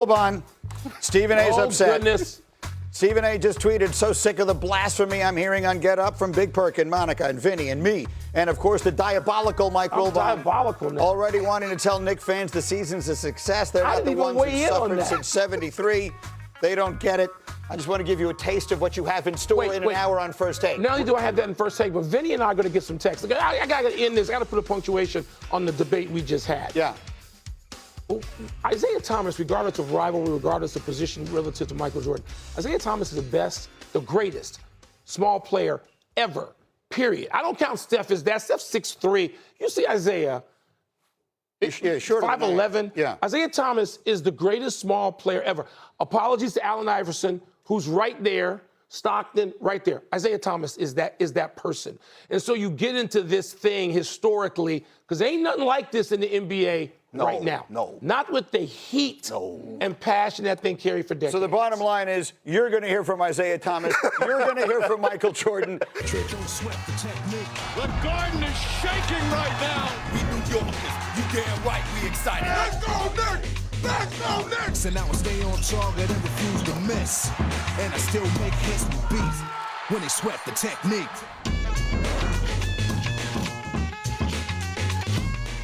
Hold on. Stephen A's upset. Goodness. Stephen A just tweeted, so sick of the blasphemy I'm hearing on Get Up from Big Perk and Monica and Vinny and me. And, of course, the diabolical Mike Wilbon. Diabolical now. Already wanting to tell Knicks fans the season's a success. They're not the ones who suffered since 73. They don't get it. I just want to give you a taste of what you have in store in an hour on First Take. Not only do I have that in First Take, but Vinny and I are going to get some text. I got to end this. I got to put a punctuation on the debate we just had. Yeah. Isaiah Thomas, regardless of rivalry, regardless of position relative to Michael Jordan, Isaiah Thomas is the best, the greatest small player ever, period. I don't count Steph as that. Steph's 6'3". You see Isaiah, Sure. 5'11". Yeah. Isaiah Thomas is the greatest small player ever. Apologies to Allen Iverson, who's right there. Stockton, right there. Isaiah Thomas is that person. And so you get into this thing historically, because there ain't nothing like this in the NBA right now. No. Not with the heat and passion that thing carried for decades. So the bottom line is, you're going to hear from Isaiah Thomas. You're going to hear from Michael Jordan. The garden is shaking right now. We New Yorkers, you damn right we excited. Let's go Knicks! Let's go Knicks! And now I stay on target and refuse to miss. And I still make hits with beats when they sweat the technique.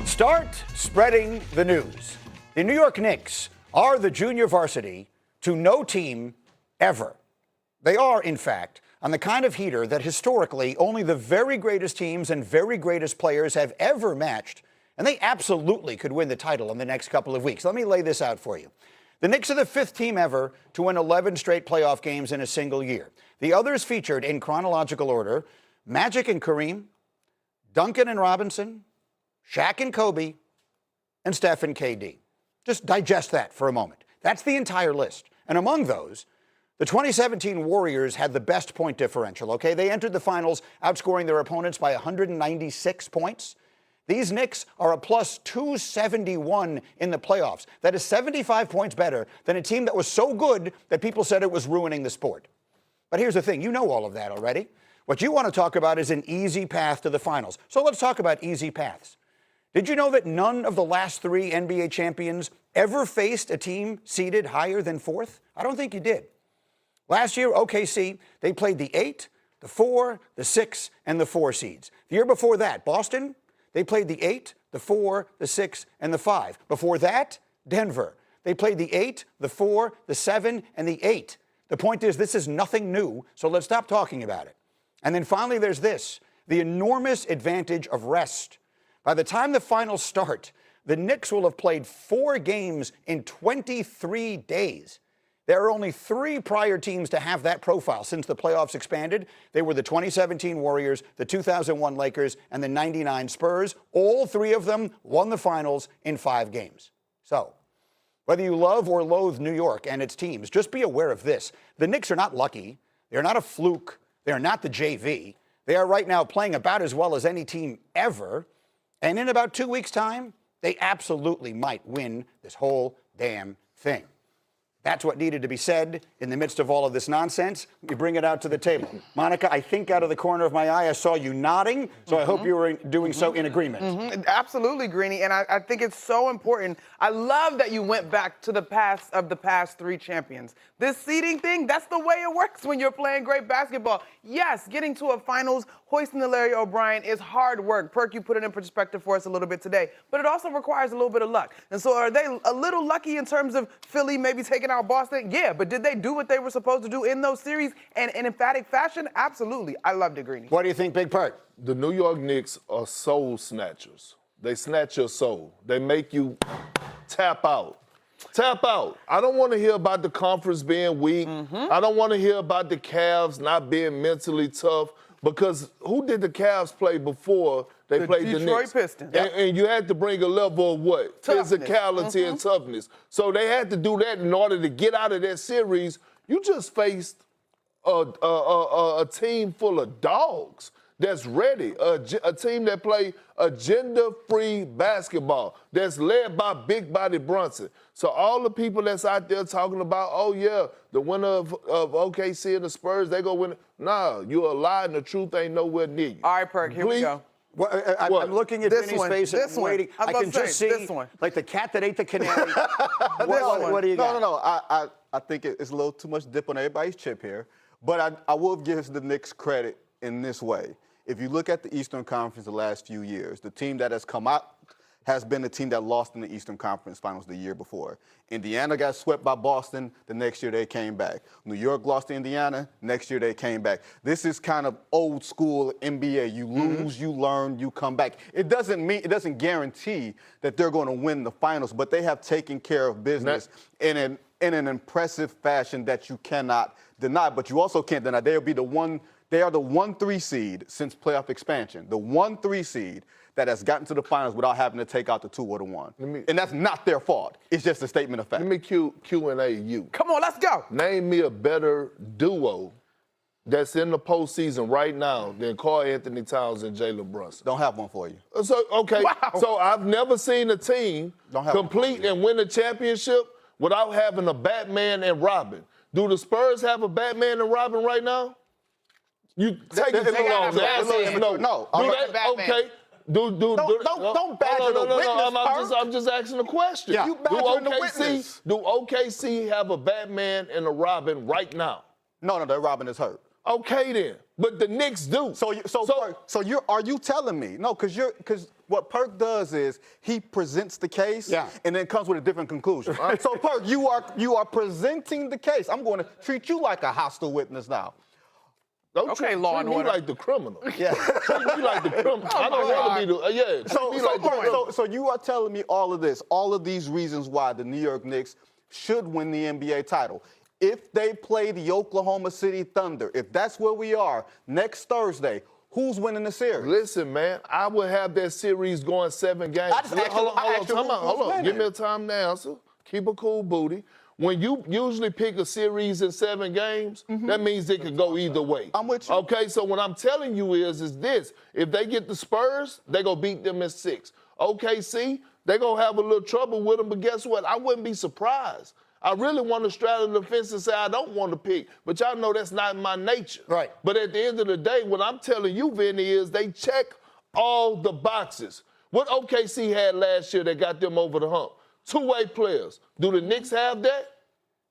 Start spreading the news. The New York Knicks are the junior varsity to no team ever. They are, in fact, on the kind of heater that historically only the very greatest teams and very greatest players have ever matched, and they absolutely could win the title in the next couple of weeks. Let me lay this out for you. The Knicks are the 5th team ever to win 11 straight playoff games in a single year. The others featured in chronological order: Magic and Kareem, Duncan and Robinson, Shaq and Kobe, and Steph and KD. Just digest that for a moment. That's the entire list. And among those, the 2017 Warriors had the best point differential, okay? They entered the finals outscoring their opponents by 196 points. These Knicks are a plus 271 in the playoffs. That is 75 points better than a team that was so good that people said it was ruining the sport. But here's the thing, you know all of that already. What you want to talk about is an easy path to the finals. So let's talk about easy paths. Did you know that none of the last 3 NBA champions ever faced a team seeded higher than 4th? I don't think you did. Last year, OKC, they played the 8, the 4, the 6, and the 4 seeds. The year before that, Boston, they played the 8, the 4, the 6, and the 5. Before that, Denver. They played the 8, the 4, the 7, and the 8. The point is, this is nothing new, so let's stop talking about it. And then finally, there's this, the enormous advantage of rest. By the time the finals start, the Knicks will have played 4 games in 23 days. There are only 3 prior teams to have that profile since the playoffs expanded. They were the 2017 Warriors, the 2001 Lakers, and the 99 Spurs. All 3 of them won the finals in 5 games. So, whether you love or loathe New York and its teams, just be aware of this. The Knicks are not lucky. They're not a fluke. They're not the JV. They are right now playing about as well as any team ever. And in about 2 weeks' time, they absolutely might win this whole damn thing. That's what needed to be said in the midst of all of this nonsense. We bring it out to the table. Monica, I think out of the corner of my eye, I saw you nodding, so I hope you were doing so in agreement. Absolutely, Greeny, and I think it's so important. I love that you went back to the past of the past 3 champions. This seeding thing, that's the way it works when you're playing great basketball. Yes, getting to a finals, hoisting the Larry O'Brien is hard work. Perk, you put it in perspective for us a little bit today, but it also requires a little bit of luck. And so are they a little lucky in terms of Philly maybe taking out Boston? Yeah, but did they do what they were supposed to do in those series and in emphatic fashion? Absolutely. I loved it, Greeny. What do you think, Big Perk? The New York Knicks are soul snatchers. They snatch your soul. They make you tap out. Tap out. I don't want to hear about the conference being weak. I don't want to hear about the Cavs not being mentally tough, because who did the Cavs play before they played the Knicks? Detroit Pistons. And you had to bring a level of what? Toughness. Physicality and toughness. So they had to do that in order to get out of that series. You just faced a team full of dogs that's ready, a team that play agenda-free basketball, that's led by Big Body Brunson. So all the people that's out there talking about, oh yeah, the winner of OKC and the Spurs, they go win. Nah, you're a lie and the truth ain't nowhere near you. All right, Perk, here we go. Well, I'm looking at This Vinny's one, face and this I'm one. waiting. I was I about can to just say, see, this one. like the cat that ate the canary. one. what do you got? No. I think it's a little too much dip on everybody's chip here. But I will give the Knicks credit in this way. If you look at the Eastern Conference the last few years, the team that has come out has been the team that lost in the Eastern Conference Finals the year before. Indiana got swept by Boston. The next year they came back. New York lost to Indiana. Next year they came back. This is kind of old school NBA. You lose, you learn, you come back. It doesn't guarantee that they're going to win the finals, but they have taken care of business in an impressive fashion that you cannot deny. But you also can't deny they are the 1-3 seed since playoff expansion. The 1-3 seed that has gotten to the finals without having to take out the 2 or the 1. And that's not their fault. It's just a statement of fact. Let me Q&A you. Come on, let's go. Name me a better duo that's in the postseason right now than Karl Anthony Towns and Jalen Brunson. Don't have one for you. So, okay, Wow. so I've never seen a team complete and win a championship without having a Batman and Robin. Do the Spurs have a Batman and Robin right now? You take it too long. No. Do they? Okay. Don't badger the witness, I'm just asking a question. Yeah. You badgering the witness. Do OKC have a Batman and a Robin right now? No, their Robin is hurt. Okay then, but the Knicks do. Are you telling me? No, because what Perk does is he presents the case, and then comes with a different conclusion. So Perk, you are presenting the case. I'm going to treat you like a hostile witness now. Don't Okay, Law and treat me Order. like the criminal. Yeah. Treat me like the criminal. I don't want to be the treat me like the criminal. So you are telling me all of this, all of these reasons why the New York Knicks should win the NBA title. If they play the Oklahoma City Thunder, if that's where we are next Thursday, who's winning the series? Listen, man, I would have that series going 7 games. Hold on. Give me a time to answer. Keep a cool booty. When you usually pick a series in 7 games, that means it could go either way. I'm with you. Okay, so what I'm telling you is this. If they get the Spurs, they going to beat them in 6. OKC, they going to have a little trouble with them, but guess what? I wouldn't be surprised. I really want to straddle the fence and say I don't want to pick, but y'all know that's not my nature. Right. But at the end of the day, what I'm telling you, Vinny, is they check all the boxes. What OKC had last year that got them over the hump? 2-way players. Do the Knicks have that?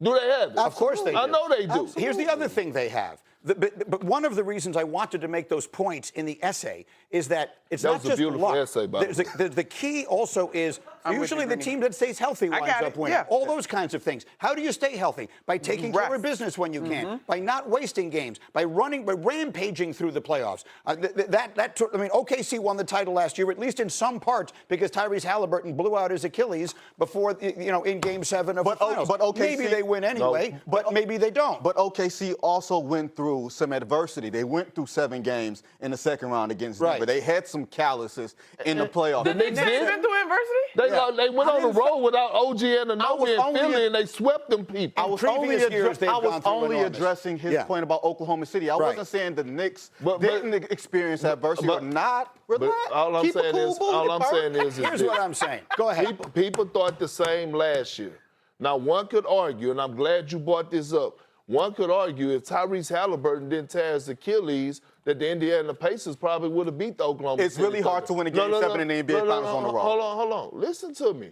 Do they have it? Of course they do. I know they do. Absolutely. Here's the other thing they have. But one of the reasons I wanted to make those points in the essay is that it's That not was a just beautiful luck. essay, by the way. The key also is usually the team that stays healthy winds got up it, winning. yeah. All those kinds of things. How do you stay healthy? By taking care of business when you can, by not wasting games, by rampaging through the playoffs. OKC won the title last year, at least in some parts, because Tyrese Halliburton blew out his Achilles before, in Game 7 of the finals. But OKC, maybe they win anyway, but maybe they don't. But OKC also went through some adversity. They went through 7 games in the second round against Denver. They had some calluses in the playoffs. The Knicks did? Been through adversity? They went on the road without OG Anunoby and Philly, and they swept them people. I was previous years, they've gone through only enormous. addressing his point about Oklahoma City. I wasn't saying the Knicks didn't experience adversity or not. Relax. All I'm saying is Here's what I'm saying. Go ahead. People thought the same last year. Now, one could argue, and I'm glad you brought this up, one could argue if Tyrese Halliburton didn't tear his Achilles, that the Indiana Pacers probably would have beat the Oklahoma City. It's really hard to win a Game 7 in the NBA Finals on the road. Hold on. Listen to me.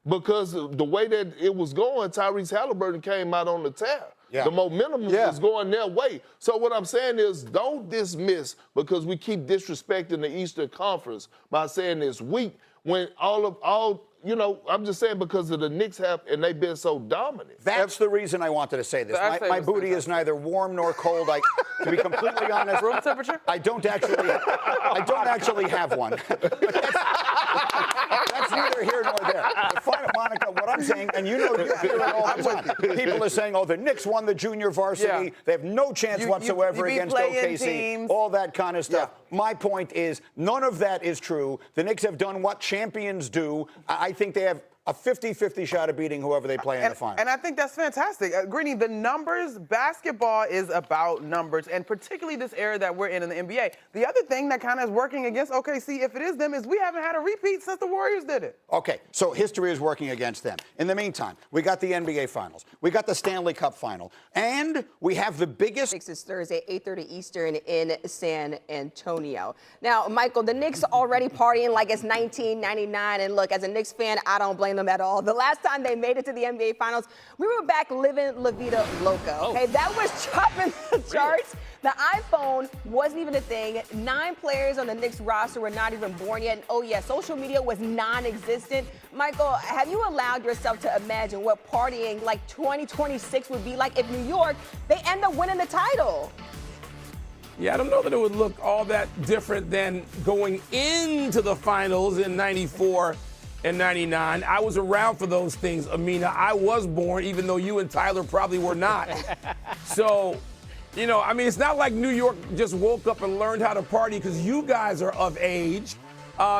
Because the way that it was going, Tyrese Halliburton came out on the tear. Yeah. The momentum was going their way. So what I'm saying is don't dismiss, because we keep disrespecting the Eastern Conference by saying it's weak, when I'm just saying because of the Knicks and they've been so dominant. That's the reason I wanted to say this. My booty is neither warm nor cold. To be completely honest, Room temperature? I don't actually have one. That's neither here nor there. Monica, what I'm saying, and you hear it all the time. People are saying, the Knicks won the junior varsity. Yeah. They have no chance whatsoever you against play-in OKC. teams. All that kind of stuff. Yeah. My point is, none of that is true. The Knicks have done what champions do. I think they have a 50-50 shot of beating whoever they play in the final. And I think that's fantastic. Greeny, the numbers, basketball is about numbers, and particularly this era that we're in the NBA. The other thing that kind of is working against OKC, if it is them, is we haven't had a repeat since the Warriors did it. Okay, so history is working against them. In the meantime, we got the NBA Finals. We got the Stanley Cup Final. And we have the biggest... It's Thursday, 8:30 Eastern in San Antonio. Now, Michael, the Knicks already partying like it's 1999. And look, as a Knicks fan, I don't blame them at all. The last time they made it to the NBA Finals, we were back living La Vida Loca. Okay, that was chopping the charts. The iPhone wasn't even a thing. 9 players on the Knicks roster were not even born yet. And oh yeah, social media was non-existent. Michael, have you allowed yourself to imagine what partying like 2026 would be like if New York, they end up winning the title? Yeah, I don't know that it would look all that different than going into the finals in 94 and 99. I was around for those things, Amina. I was born, even though you and Tyler probably were not. So, you know, I mean, it's not like New York just woke up and learned how to party because you guys are of age.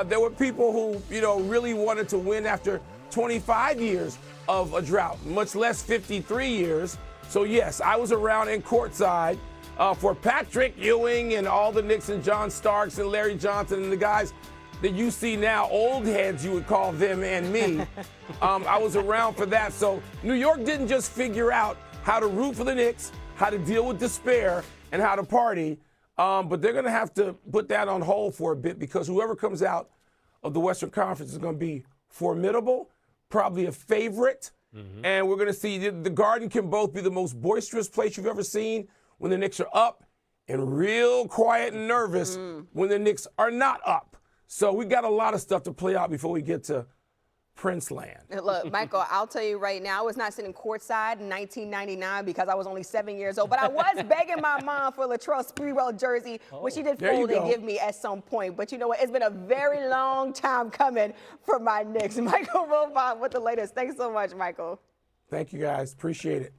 There were people who, you know, really wanted to win after 25 years of a drought, much less 53 years. So, yes, I was around in courtside for Patrick Ewing and all the Knicks and John Starks and Larry Johnson and the guys that you see now, old heads, you would call them and me. I was around for that. So New York didn't just figure out how to root for the Knicks, how to deal with despair, and how to party. But they're going to have to put that on hold for a bit because whoever comes out of the Western Conference is going to be formidable, probably a favorite. And we're going to see the Garden can both be the most boisterous place you've ever seen when the Knicks are up and real quiet and nervous when the Knicks are not up. So we got a lot of stuff to play out before we get to Prince Land. Look, Michael, I'll tell you right now, I was not sitting courtside in 1999 because I was only 7 years old, but I was begging my mom for a Latrell Sprewell jersey, which she did fold and give me at some point. But you know what? It's been a very long time coming for my Knicks. Michael Robot with the latest. Thanks so much, Michael. Thank you, guys. Appreciate it.